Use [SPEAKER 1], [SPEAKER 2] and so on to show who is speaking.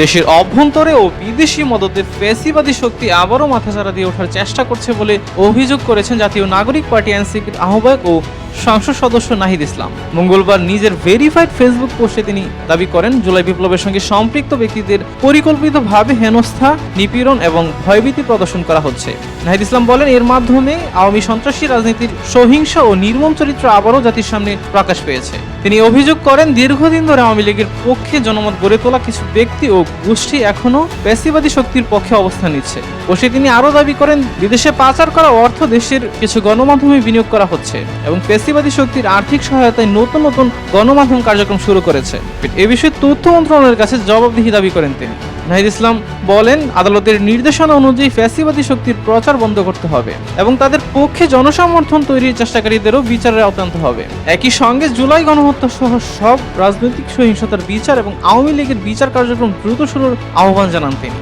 [SPEAKER 1] দেশের অভ্যন্তরে ও বিদেশি মদতে ফ্যাসিবাদী শক্তি আবারও মাথাচাড়া দিয়ে ওঠার চেষ্টা করছে বলে অভিযোগ করেছেন জাতীয় নাগরিক পার্টি এনসিপির আহ্বায়ক ও সংসদ সদস্য নাহিদ ইসলাম। মঙ্গলবার নিজের ভেরিফাইড ফেসবুক পোস্টে তিনি দাবি করেন, জুলাই বিপ্লবের সঙ্গে সম্পৃক্ত ব্যক্তিদের পরিকল্পিতভাবে হেনস্থা, নিপীড়ন এবং ভয়ভীতি প্রদর্শন করা হচ্ছে। নাহিদ ইসলাম বলেন, এর মাধ্যমে আওয়ামী সন্ত্রাসী রাজনীতির সহিংস ও নির্মম চরিত্র আবারও জাতির সামনে প্রকাশ পেয়েছে। তিনি অভিযোগ করেন, দীর্ঘদিন ধরে আওয়ামী লীগের পক্ষে জনমত গড়ে তোলা কিছু ব্যক্তি ও গোষ্ঠী এখনও ফ্যাসিবাদী শক্তির পক্ষে অবস্থান নিচ্ছে। পোস্টে তিনি আরও দাবি করেন, বিদেশে পাচার করা অর্থ দেশের কিছু গণমাধ্যমে বিনিয়োগ করা হচ্ছে এবং ফ্যাসিবাদী শক্তির আর্থিক সহায়তায় নতুন নতুন গণমাধ্যম কার্যক্রম শুরু করেছে। এ বিষয়ে তথ্য মন্ত্রণালয়ের কাছে জবাবদিহি দাবি করেন তিনি। নাহিদ ইসলাম বলেন, আদালতের নির্দেশনা অনুযায়ী ফ্যাসিবাদী শক্তির প্রচার বন্ধ করতে হবে এবং তাদের পক্ষে জনসমর্থন তৈরির চেষ্টাকারীদেরও বিচারের আওতায় আনতে হবে। একই সঙ্গে জুলাই গণহত্যা সহ সব রাজনৈতিক সহিংসতার বিচার এবং আওয়ামী লীগের বিচার কার্যক্রম দ্রুত শুরুর আহ্বান জানান তিনি।